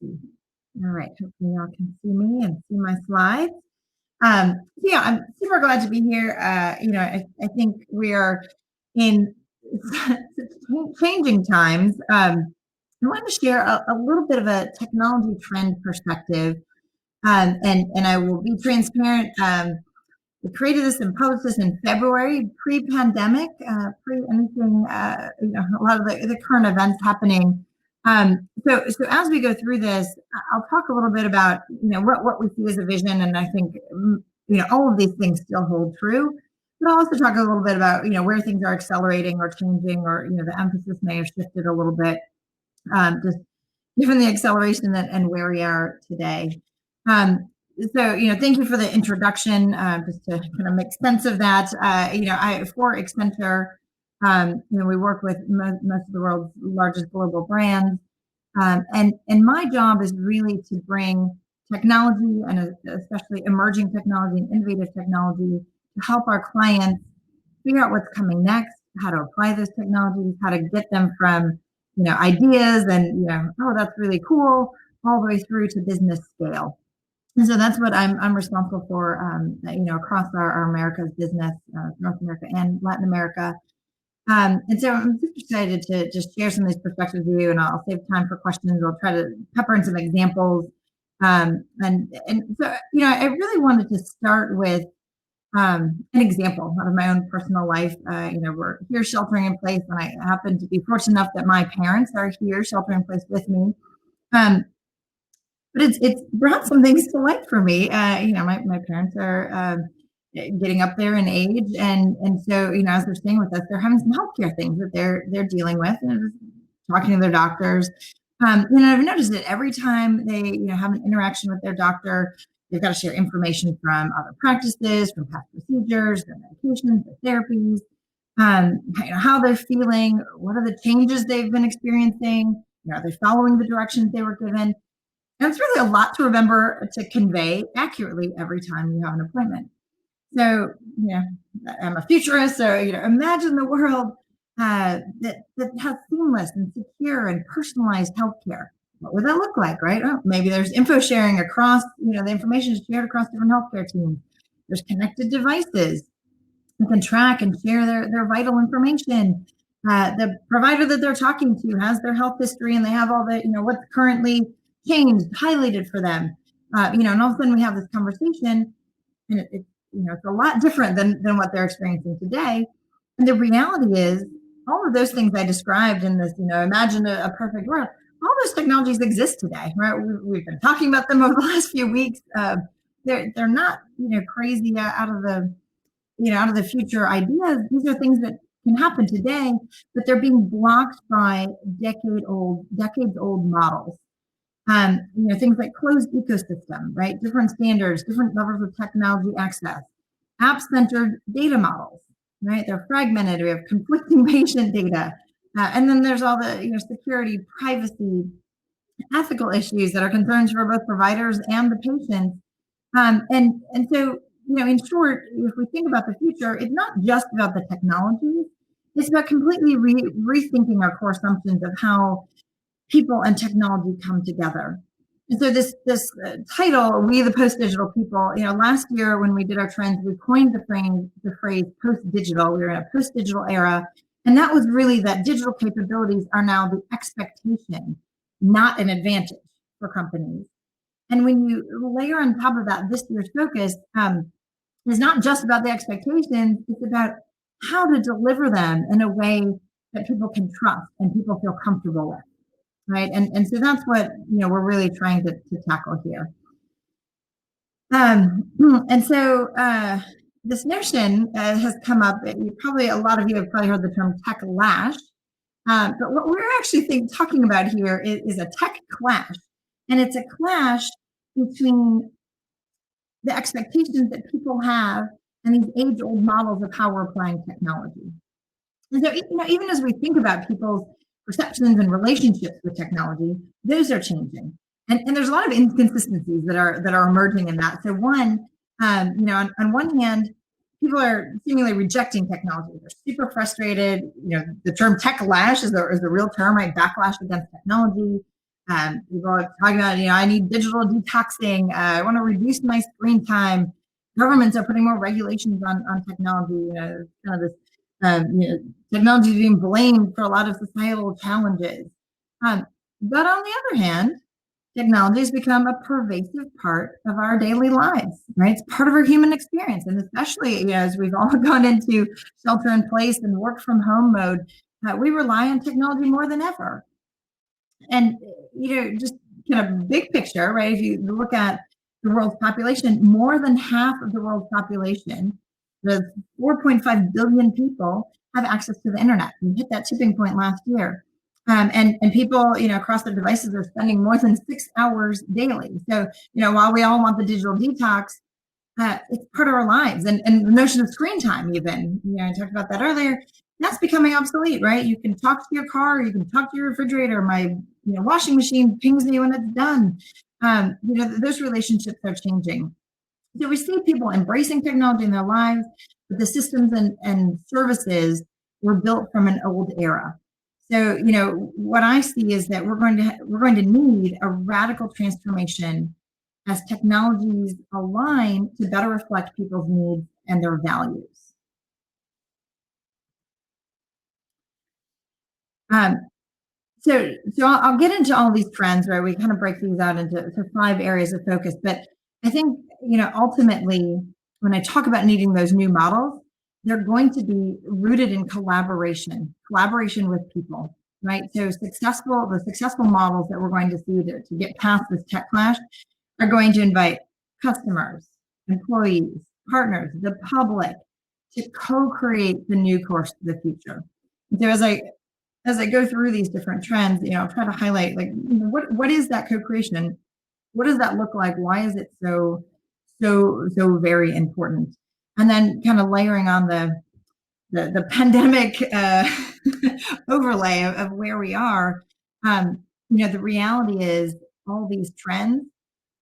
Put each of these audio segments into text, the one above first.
see. All right, hopefully y'all can see me and see my slides. Yeah, I'm super glad to be here. I think we are in changing times. I want to share a little bit of a technology trend perspective, and I will be transparent. We created this and published this in February, pre-pandemic, pre anything, a lot of the current events happening. So as we go through this, I'll talk a little bit about, what we see as a vision. And I think, all of these things still hold true. But I'll also talk a little bit about, where things are accelerating or changing, or, the emphasis may have shifted a little bit, just given the acceleration and where we are today. So, thank you for the introduction, just to kind of make sense of that. For Accenture, we work with most of the world's largest global brands. And my job is really to bring technology, and especially emerging technology and innovative technology, to help our clients figure out what's coming next, how to apply those technologies, how to get them from, ideas and, oh, that's really cool, all the way through to business scale. And so that's what I'm responsible for, across our Americas business, North America and Latin America. And so I'm super excited to just share some of these perspectives with you, and I'll save time for questions. I'll try to pepper in some examples. And so, I really wanted to start with an example out of my own personal life. We're here sheltering in place, and I happen to be fortunate enough that my parents are here sheltering in place with me. But it's brought some things to light for me. My parents are getting up there in age, and so as they're staying with us, they're having some healthcare things that they're dealing with, and talking to their doctors. I've noticed that every time they have an interaction with their doctor, they've got to share information from other practices, from past procedures, their medications, their therapies, how they're feeling, what are the changes they've been experiencing, are they following the directions they were given. And it's really a lot to remember to convey accurately every time you have an appointment. So, I'm a futurist, so, imagine the world that has seamless and secure and personalized healthcare. What would that look like, right? Well, maybe there's info sharing across, the information is shared across different healthcare teams. There's connected devices that can track and share their vital information. The provider that they're talking to has their health history, and they have all the, what's currently changed, highlighted for them. And all of a sudden we have this conversation, and it's a lot different than what they're experiencing today. And the reality is, all of those things I described in this, imagine a perfect world, all those technologies exist today, right? We've been talking about them over the last few weeks. They're not, crazy out of the future ideas. These are things that can happen today, but they're being blocked by decades old models. Things like closed ecosystem, right? Different standards, different levels of technology access, app-centered data models, right? They're fragmented. We have conflicting patient data. And then there's all the, security, privacy, ethical issues that are concerns for both providers and the patients. And so, in short, if we think about the future, it's not just about the technologies. It's about completely rethinking our core assumptions of how people and technology come together. And so this title, We the Post-Digital People, last year when we did our trends, we coined the phrase post-digital. We were in a post-digital era. And that was really that digital capabilities are now the expectation, not an advantage for companies. And when you layer on top of that, this year's focus is not just about the expectations, it's about how to deliver them in a way that people can trust and people feel comfortable with. Right. And so that's what, we're really trying to tackle here. And so this notion has come up. A lot of you have probably heard the term tech-lash. But what we're actually talking about here is a tech-clash. And it's a clash between the expectations that people have and these age-old models of how we're applying technology. And so, even as we think about people's perceptions and relationships with technology, those are changing, and there's a lot of inconsistencies that are emerging in that. So one, on one hand, people are seemingly rejecting technology. They're super frustrated. The term tech-lash is the real term, right? Backlash against technology. People are talking about, I need digital detoxing. I want to reduce my screen time. Governments are putting more regulations on technology. Kind of this, technology is being blamed for a lot of societal challenges. But on the other hand, technology has become a pervasive part of our daily lives, right? It's part of our human experience. And especially, as we've all gone into shelter in place and work from home mode, we rely on technology more than ever. And, just kind of big picture, right? If you look at the world's population, more than half of the world's population, the 4.5 billion people, have access to the internet. We hit that tipping point last year. And people, across their devices are spending more than 6 hours daily. So, while we all want the digital detox, it's part of our lives. And the notion of screen time, even, I talked about that earlier, that's becoming obsolete, right? You can talk to your car, you can talk to your refrigerator. My washing machine pings me when it's done. Those relationships are changing. So we see people embracing technology in their lives, but the systems and services were built from an old era. So, what I see is that we're going to need a radical transformation as technologies align to better reflect people's needs and their values. Um, so I'll get into all these trends, right? We kind of break these out into 5 areas of focus, but I think, ultimately, when I talk about needing those new models, they're going to be rooted in collaboration with people, right? So the successful models that we're going to see to get past this tech clash are going to invite customers, employees, partners, the public to co-create the new course of the future. And so as I go through these different trends, I'll try to highlight, like, what is that co-creation? What does that look like? Why is it so very important? And then kind of layering on the pandemic overlay of where we are. The reality is all these trends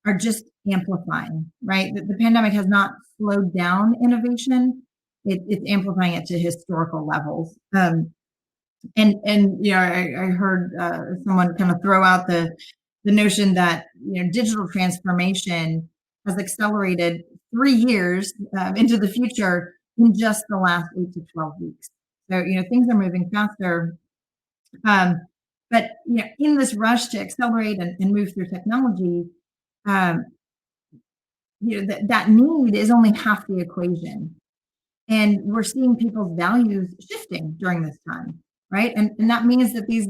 are just amplifying, right? The pandemic has not slowed down innovation. It's amplifying it to historical levels. And I heard someone kind of throw out the notion that digital transformation has accelerated 3 years into the future in just the last 8 to 12 weeks. So things are moving faster. But in this rush to accelerate and move through technology, um, that need is only half the equation. And we're seeing people's values shifting during this time, right? And that means that these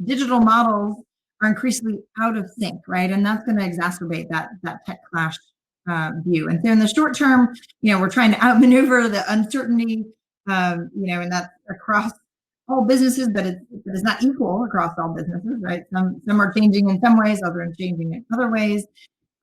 digital models are increasingly out of sync, right? And that's going to exacerbate that tech clash view. And so in the short term, we're trying to outmaneuver the uncertainty, and that's across all businesses, but it's not equal across all businesses, right? Some are changing in some ways, others are changing in other ways.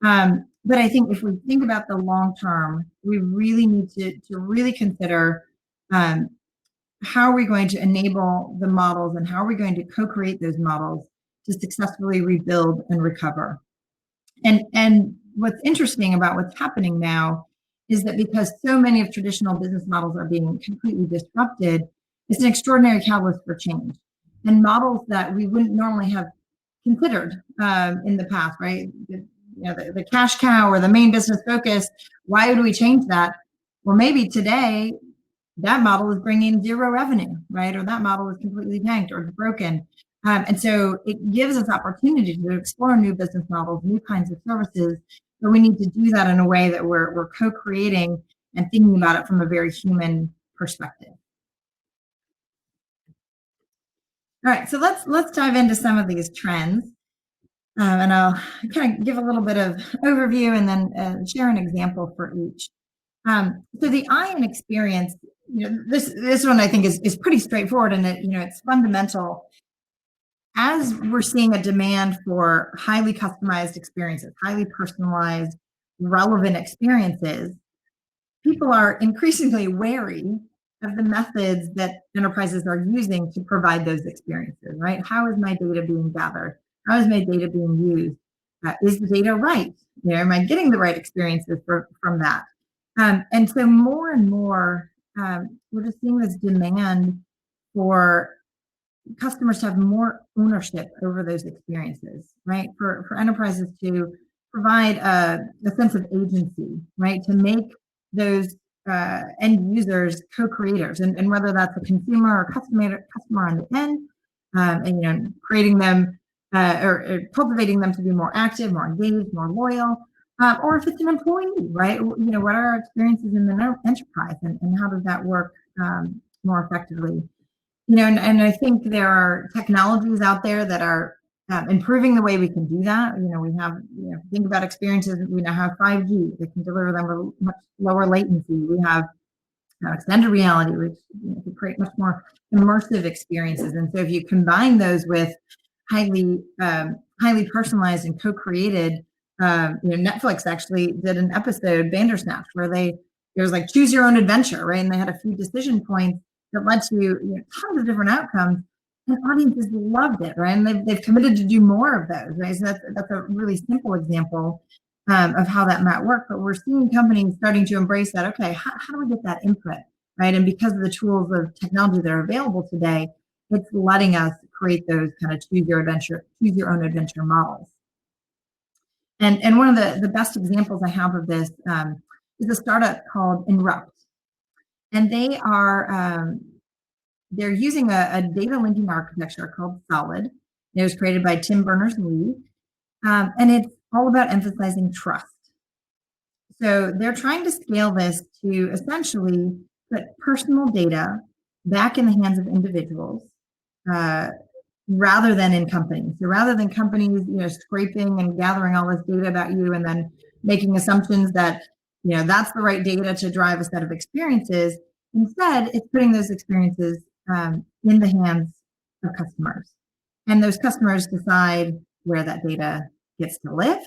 But I think if we think about the long term, we really need to really consider how are we going to enable the models and how are we going to co-create those models to successfully rebuild and recover. And what's interesting about what's happening now is that because so many of traditional business models are being completely disrupted, it's an extraordinary catalyst for change. And models that we wouldn't normally have considered in the past, right? The cash cow or the main business focus, why would we change that? Well, maybe today that model is bringing zero revenue, right? Or that model is completely tanked or broken. And so it gives us opportunity to explore new business models, new kinds of services, but we need to do that in a way that we're co-creating and thinking about it from a very human perspective. All right, so let's dive into some of these trends. And I'll kind of give a little bit of overview and then share an example for each. So the eye and experience, this one I think is pretty straightforward, and it's fundamental. As we're seeing a demand for highly customized experiences, highly personalized, relevant experiences, people are increasingly wary of the methods that enterprises are using to provide those experiences, right? How is my data being gathered? How is my data being used? Is the data right? Am I getting the right experiences from that? And so more and more, we're just seeing this demand for customers to have more ownership over those experiences, right? For enterprises to provide a sense of agency, right? To make those end users co-creators, and whether that's a consumer or customer on the end, and creating them or cultivating them to be more active, more engaged, more loyal, or if it's an employee, right? What are our experiences in the enterprise, and how does that work more effectively? And I think there are technologies out there that are improving the way we can do that. We have, think about experiences. We now have 5G that can deliver them with much lower latency. We have extended reality, which can create much more immersive experiences. And so if you combine those with highly personalized and co-created, Netflix actually did an episode, Bandersnatch, where it was like choose your own adventure, right? And they had a few decision points that led to tons of different outcomes, and audiences loved it, right? And they've committed to do more of those, right? So that's a really simple example of how that might work. But we're seeing companies starting to embrace that. Okay, how do we get that input, right? And because of the tools of technology that are available today, it's letting us create those kind of choose your own adventure models. And one of the best examples I have of this is a startup called Inroads. And they're using a data linking architecture called Solid. It was created by Tim Berners-Lee, and it's all about emphasizing trust. So they're trying to scale this to essentially put personal data back in the hands of individuals rather than in companies. So rather than companies, scraping and gathering all this data about you and then making assumptions that that's the right data to drive a set of experiences. Instead, it's putting those experiences in the hands of customers. And those customers decide where that data gets to live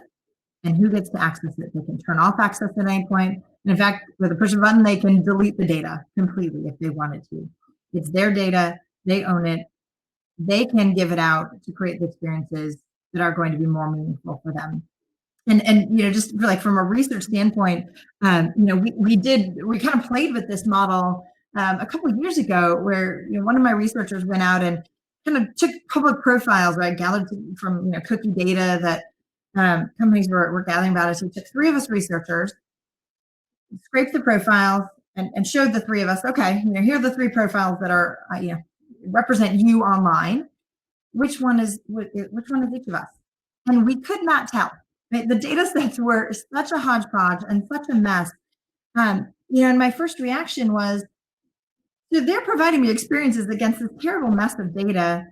and who gets to access it. They can turn off access at any point. And in fact, with a push of a button, they can delete the data completely if they wanted to. It's their data. They own it. They can give it out to create the experiences that are going to be more meaningful for them. And just like from a research standpoint, we kind of played with this model a couple of years ago, where one of my researchers went out and kind of took public profiles, right, gathered from cookie data that companies were gathering about us. So we took 3 of us researchers, scraped the profiles, and showed the 3 of us, okay, here are the 3 profiles that are represent you online. Which one is each of us? And we could not tell. Right? The data sets were such a hodgepodge and such a mess. And my first reaction was, so they're providing me experiences against this terrible mess of data.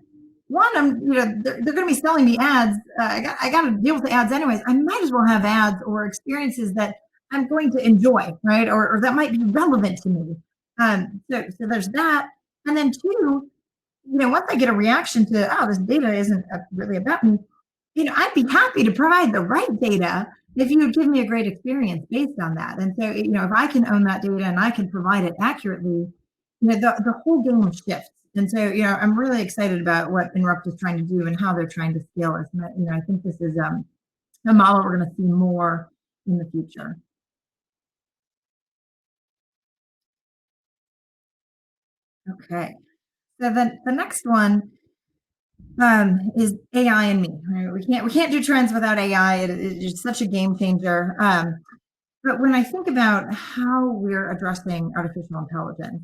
One, they're going to be selling me ads. I got to deal with the ads anyways. I might as well have ads or experiences that I'm going to enjoy, right? Or that might be relevant to me. So there's that. And then 2, once I get a reaction to, this data isn't really about me, I'd be happy to provide the right data if you would give me a great experience based on that. And so, if I can own that data and I can provide it accurately, the whole game shifts. And so, I'm really excited about what Inrupt is trying to do and how they're trying to scale it. And, I think this is a model we're going to see more in the future. Okay. So then the next one is AI and me. Right? We can't do trends without AI. It's such a game changer. But when I think about how we're addressing artificial intelligence,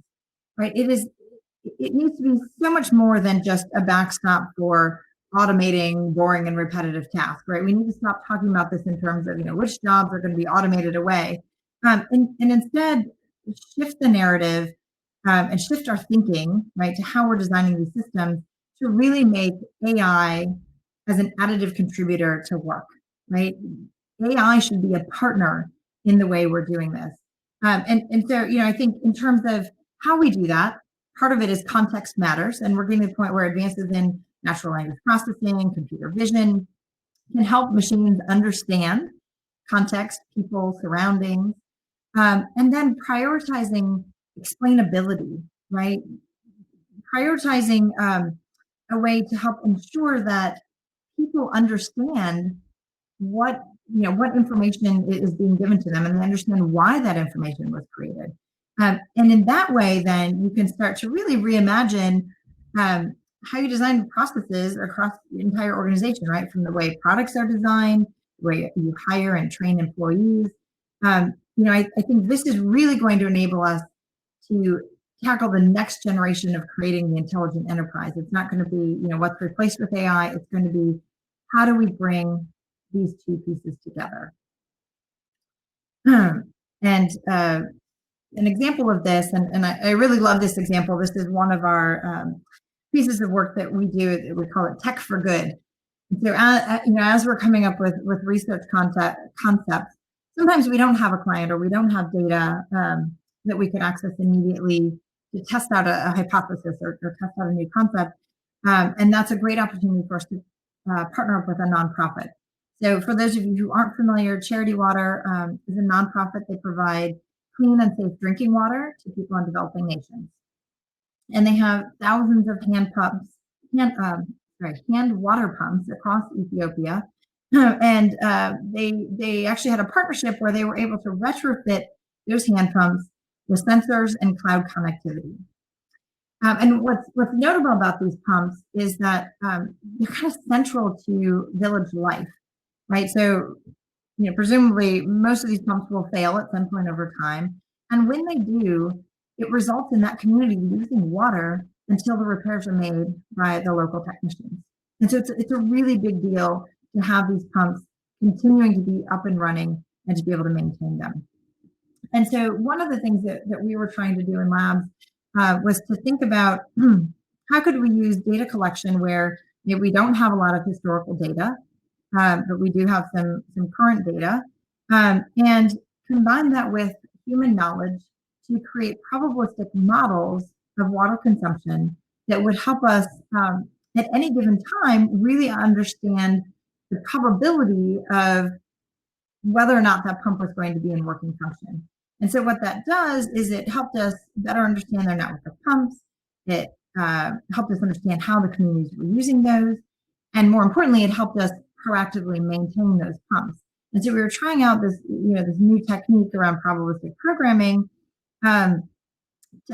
right, it needs to be so much more than just a backstop for automating boring and repetitive tasks, right? We need to stop talking about this in terms of which jobs are going to be automated away, and instead shift the narrative and shift our thinking, right, to how we're designing these systems to really make AI as an additive contributor to work, right? AI should be a partner in the way we're doing this. And so, I think in terms of how we do that, part of it is context matters. And we're getting to the point where advances in natural language processing, computer vision can help machines understand context, people, surroundings, and then prioritizing explainability, right? Prioritizing a way to help ensure that people understand what information is being given to them, and they understand why that information was created. And in that way, then you can start to really reimagine how you design processes across the entire organization, right? From the way products are designed, the way you hire and train employees. I think this is really going to enable us to tackle the next generation of creating the intelligent enterprise. It's not going to be, what's replaced with AI. It's going to be, how do we bring these two pieces together? And an example of this, and I really love this example. This is one of our pieces of work that we do. We call it Tech for Good. And so, as we're coming up with research concepts, sometimes we don't have a client or we don't have data that we can access immediately to test out a hypothesis or test out a new concept. And that's a great opportunity for us to partner up with a nonprofit. So for those of you who aren't familiar, Charity Water is a nonprofit. They provide clean and safe drinking water to people in developing nations. And they have thousands of hand water pumps across Ethiopia. And they actually had a partnership where they were able to retrofit those hand pumps with sensors and cloud connectivity. And what's notable about these pumps is that they're kind of central to village life, right? So, presumably most of these pumps will fail at some point over time. And when they do, it results in that community losing water until the repairs are made by the local technicians. And so it's a really big deal to have these pumps continuing to be up and running and to be able to maintain them. And so one of the things that we were trying to do in labs was to think about how could we use data collection where we don't have a lot of historical data, but we do have some current data, and combine that with human knowledge to create probabilistic models of water consumption that would help us at any given time really understand the probability of whether or not that pump was going to be in working function. And so what that does is it helped us better understand their network of pumps. It helped us understand how the communities were using those. And more importantly, it helped us proactively maintain those pumps. And so we were trying out this new technique around probabilistic programming to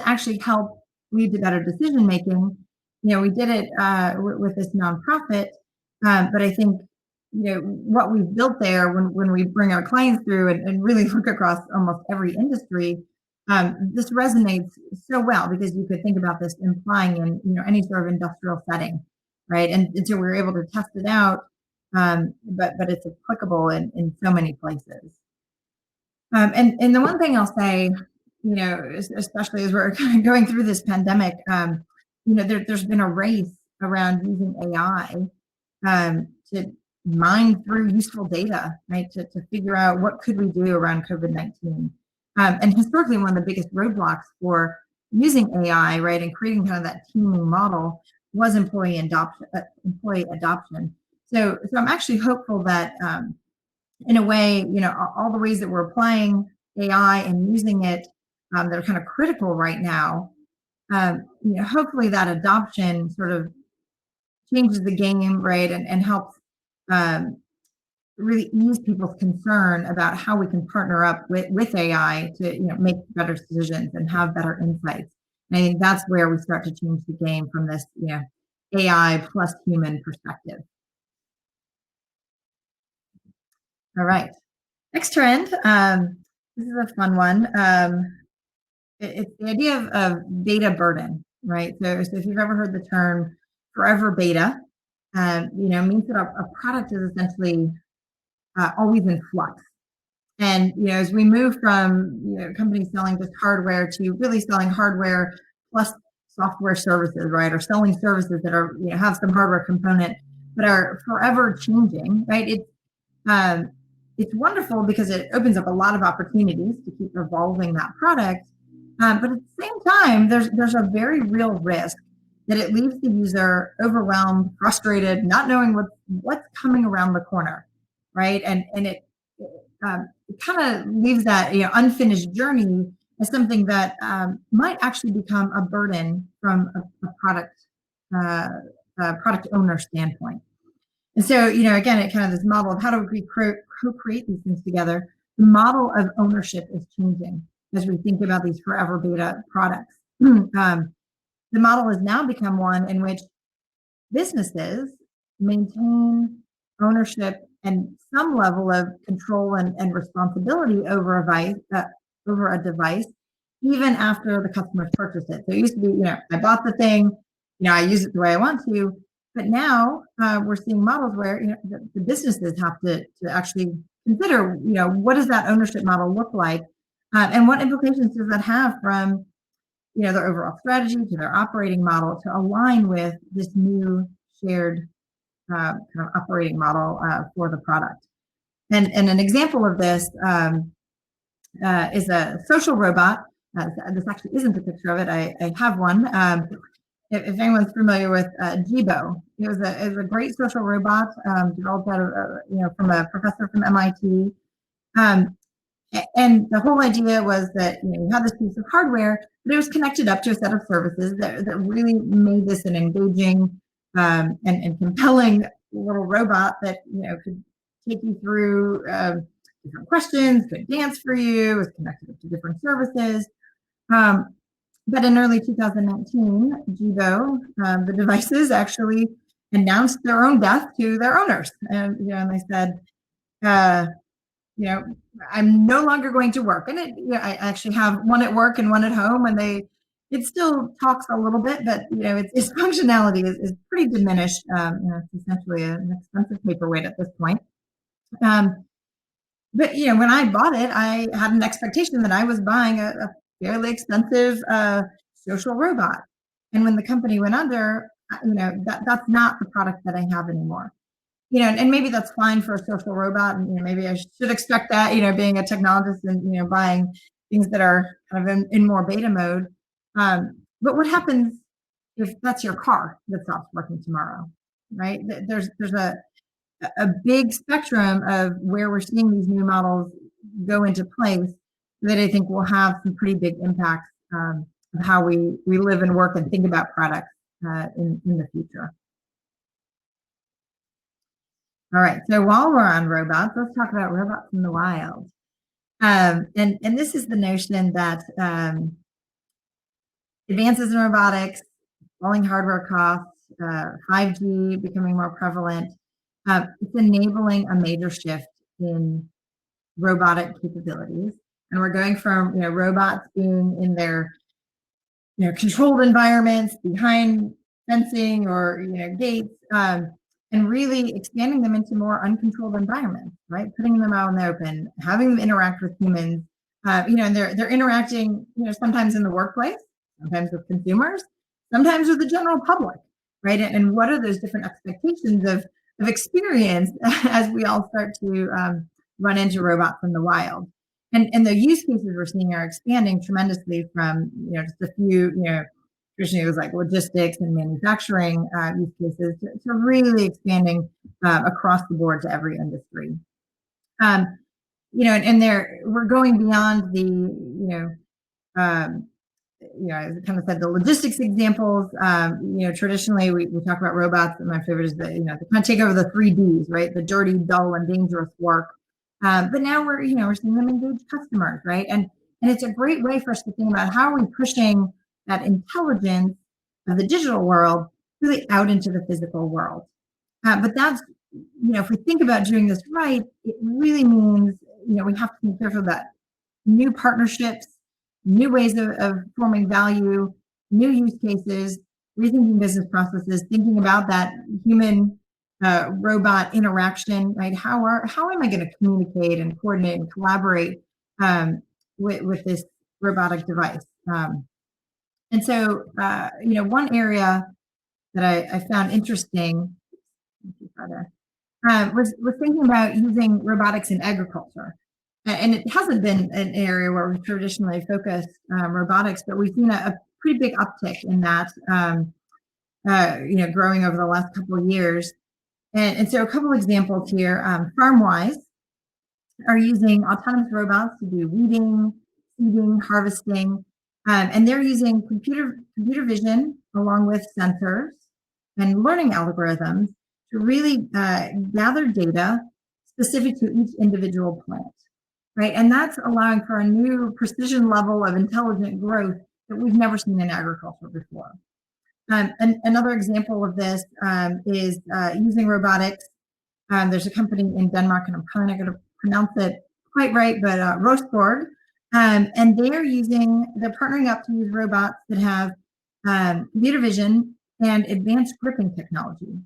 actually help lead to better decision making. We did it with this nonprofit, but I think what we've built there when we bring our clients through and really look across almost every industry, this resonates so well because you could think about this implying in any sort of industrial setting, right? And so we were able to test it out, but it's applicable in so many places. And the one thing I'll say, especially as we're kind of going through this pandemic, there's been a race around using AI to mine through useful data, right, to figure out what could we do around COVID-19. And historically, one of the biggest roadblocks for using AI, right, and creating kind of that teaming model was employee adoption. So I'm actually hopeful that in a way, all the ways that we're applying AI and using it that are kind of critical right now, hopefully that adoption sort of changes the game, right, and helps really ease people's concern about how we can partner up with AI to make better decisions and have better insights. And I think that's where we start to change the game from this AI plus human perspective. All right, next trend. This is a fun one. It's the idea of data burden, right? So if you've ever heard the term forever beta, means that a product is essentially always in flux. And as we move from companies selling just hardware to really selling hardware plus software services, right, or selling services that are have some hardware component but are forever changing, right? It's wonderful because it opens up a lot of opportunities to keep evolving that product, but at the same time, there's a very real risk that it leaves the user overwhelmed, frustrated, not knowing what's coming around the corner, right? And it kind of leaves that unfinished journey as something that might actually become a burden from a product owner standpoint. And so, again, it kind of this model of how do we co-create these things together. The model of ownership is changing as we think about these forever beta products. The model has now become one in which businesses maintain ownership and some level of control and responsibility over a device, even after the customers purchase it. So it used to be, I bought the thing, I use it the way I want to, but now we're seeing models where the businesses have to actually consider, what does that ownership model look like, and what implications does that have from their overall strategy to their operating model to align with this new shared kind of operating model for the product. And an example of this is a social robot. This actually isn't a picture of it. I have one. If anyone's familiar with Zeebo, it was a great social robot developed out of from a professor from MIT. And the whole idea was that you had this piece of hardware, but it was connected up to a set of services that really made this an engaging and compelling little robot that could take you through different questions, could dance for you, was connected up to different services. But in early 2019, Zeebo, the devices actually announced their own death to their owners, and they said, I'm no longer going to work. And I actually have one at work and one at home, and it still talks a little bit, but its functionality is pretty diminished. It's essentially an expensive paperweight at this point. But when I bought it, I had an expectation that I was buying a fairly expensive social robot. And when the company went under, that's not the product that I have anymore. And maybe that's fine for a social robot, and maybe I should expect that, being a technologist and buying things that are kind of in more beta mode. But what happens if that's your car that stops working tomorrow, right? There's a big spectrum of where we're seeing these new models go into place that I think will have some pretty big impacts of how we live and work and think about products in the future. All right, so while we're on robots, let's talk about robots in the wild. And this is the notion that advances in robotics, falling hardware costs, 5G becoming more prevalent, it's enabling a major shift in robotic capabilities. And we're going from robots being in their controlled environments behind fencing or gates, and really expanding them into more uncontrolled environments, right? Putting them out in the open, having them interact with humans, and they're interacting, sometimes in the workplace, sometimes with consumers, sometimes with the general public, right? And what are those different expectations of experience as we all start to run into robots in the wild? And the use cases we're seeing are expanding tremendously from just a few, traditionally it was like logistics and manufacturing use cases to really expanding across the board to every industry. And there we're going beyond the as I kind of said, the logistics examples. Traditionally we talk about robots, and my favorite is they kind of take over the 3Ds, right? The dirty, dull, and dangerous work. But now we're seeing them engage customers, right? And it's a great way for us to think about how are we pushing that intelligence of the digital world really out into the physical world. But that's, if we think about doing this right, it really means, we have to be careful about new partnerships, new ways of forming value, new use cases, rethinking business processes, thinking about that human robot interaction, right? How am I going to communicate and coordinate and collaborate with this robotic device? And so, one area that I found interesting was thinking about using robotics in agriculture. And it hasn't been an area where we've traditionally focused robotics, but we've seen a pretty big uptick in that, growing over the last couple of years. And so a couple examples here, FarmWise are using autonomous robots to do weeding, seeding, harvesting, and they're using computer vision along with sensors and learning algorithms to really gather data specific to each individual plant, right? And that's allowing for a new precision level of intelligent growth that we've never seen in agriculture before. Another example of this is using robotics. There's a company in Denmark, and I'm kind of going to pronounce it quite right, but Rosborg, and they're partnering up to use robots that have computer vision and advanced gripping technology.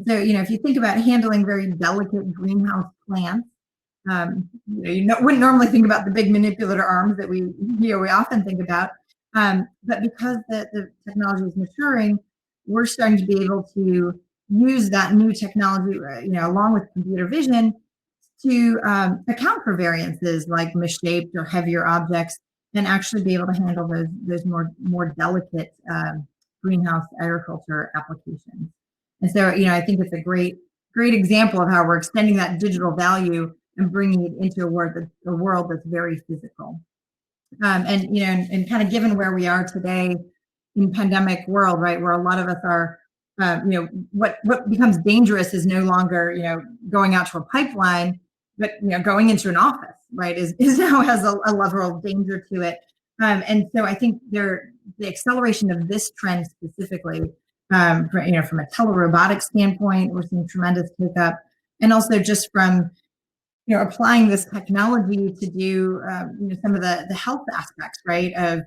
So, if you think about handling very delicate greenhouse plants, wouldn't normally think about the big manipulator arms that we often think about. But because the technology is maturing, we're starting to be able to use that new technology, along with computer vision, to account for variances like misshaped or heavier objects, and actually be able to handle those more delicate greenhouse agriculture applications. And so, I think it's a great example of how we're extending that digital value and bringing it into a world that's very physical. And kind of given where we are today in pandemic world, right, where a lot of us are, what becomes dangerous is no longer, going out to a pipeline, but going into an office, right, is now has a level of danger to it. And so I think the acceleration of this trend specifically, from a telerobotics standpoint, we're seeing tremendous take up, and also just from applying this technology to do some of the health aspects, right, of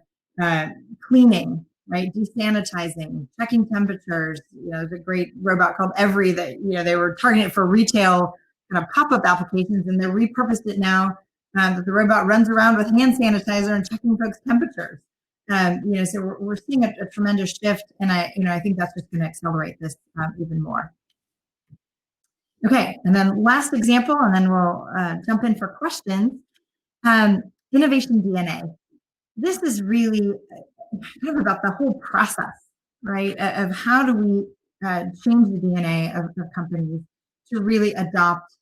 cleaning, right, desanitizing, checking temperatures. There's a great robot called Every that they were targeting it for retail kind of pop-up applications, and they repurposed it now that the robot runs around with hand sanitizer and checking folks' temperatures. So we're seeing a tremendous shift, and I think that's just going to accelerate this even more. Okay, and then last example, and then we'll jump in for questions. Innovation DNA. This is really kind of about the whole process, right, of how do we change the DNA of companies to really adopt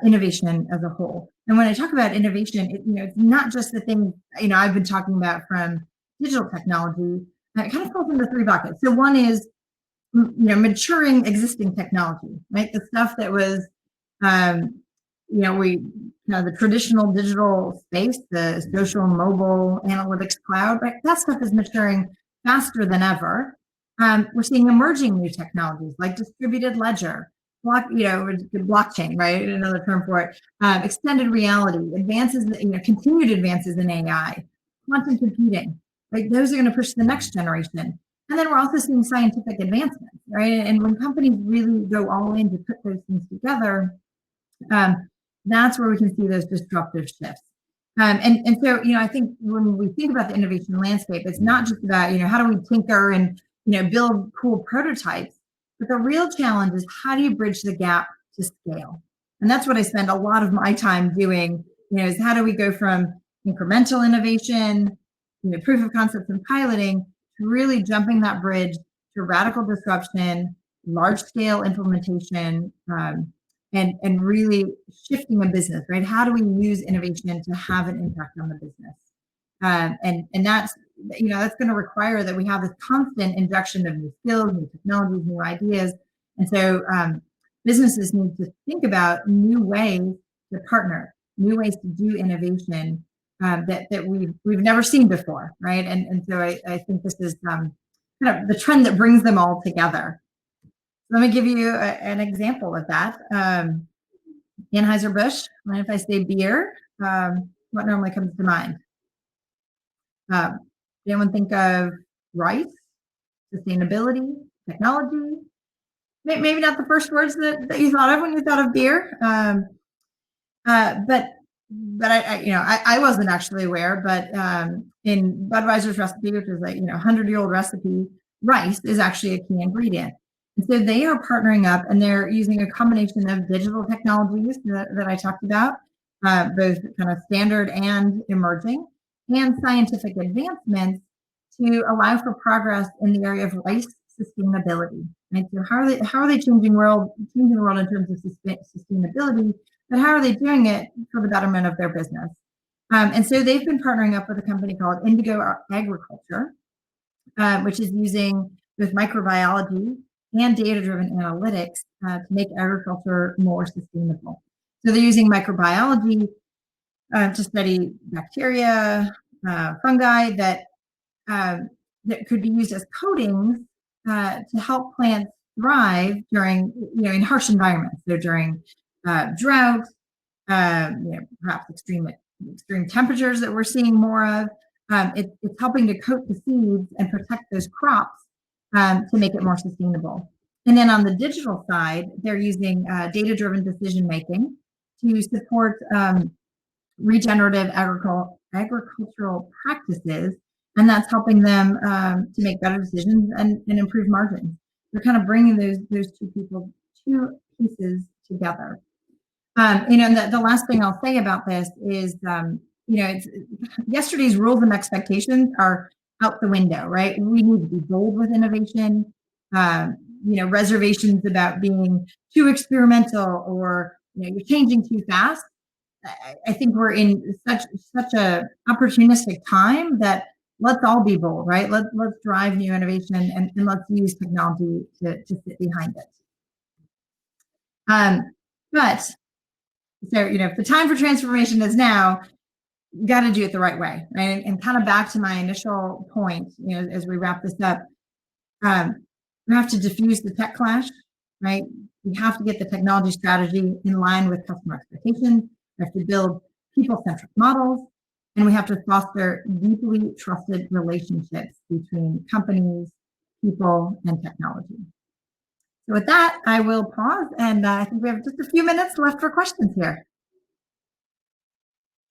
innovation as a whole. And when I talk about innovation, it's not just the thing I've been talking about from digital technology. It kind of falls into three buckets. So one is maturing existing technology, right? The stuff that was, the traditional digital space, the social, mobile, analytics, cloud, right? That stuff is maturing faster than ever. We're seeing emerging new technologies like distributed ledger, blockchain, right? Another term for it. Extended reality, advances, continued advances in AI, quantum computing, right? Those are going to push the next generation. And then we're also seeing scientific advancements, right? And when companies really go all in to put those things together, that's where we can see those disruptive shifts. And so, I think when we think about the innovation landscape, it's not just about, how do we tinker and, build cool prototypes, but the real challenge is how do you bridge the gap to scale? And that's what I spend a lot of my time doing, is how do we go from incremental innovation, proof of concepts and piloting, to really jumping that bridge to radical disruption, large scale implementation, and really shifting a business, right? How do we use innovation to have an impact on the business? And that's, that's going to require that we have this constant injection of new skills, new technologies, new ideas. And so businesses need to think about new ways to partner, new ways to do innovation that we've never seen before, right? And so I think this is kind of the trend that brings them all together. Let me give you an example of that. Anheuser-Busch, if I say beer, what normally comes to mind? Anyone think of rice, sustainability, technology? Maybe not the first words that you thought of when you thought of beer, but I wasn't actually aware, but in Budweiser's recipe, which is 100-year-old recipe, rice is actually a key ingredient. And so they are partnering up, and they're using a combination of digital technologies that I talked about, both kind of standard and emerging, and scientific advancements to allow for progress in the area of rice sustainability. Right? So how are they changing the world in terms of sustainability, but how are they doing it for the betterment of their business? And so they've been partnering up with a company called Indigo Agriculture, which is using both microbiology and data-driven analytics to make agriculture more sustainable. So they're using microbiology to study bacteria, fungi that could be used as coatings to help plants thrive during, in harsh environments. So during drought, perhaps extreme temperatures that we're seeing more of. It's helping to coat the seeds and protect those crops to make it more sustainable. And then on the digital side, they're using data-driven decision making to support regenerative agricultural practices, and that's helping them to make better decisions and improve margins. They're kind of bringing those two pieces together. And the last thing I'll say about this is, it's yesterday's rules and expectations are out the window, right? We need to be bold with innovation. Reservations about being too experimental or you're changing too fast. I think we're in such a opportunistic time that let's all be bold, right? Let's drive new innovation and let's use technology to sit behind it. But so, if the time for transformation is now, you got to do it the right way, right? And kind of back to my initial point, as we wrap this up, we have to diffuse the tech clash, right? We have to get the technology strategy in line with customer expectations. We have to build people-centric models, and we have to foster deeply trusted relationships between companies, people, and technology. So with that, I will pause, and I think we have just a few minutes left for questions here.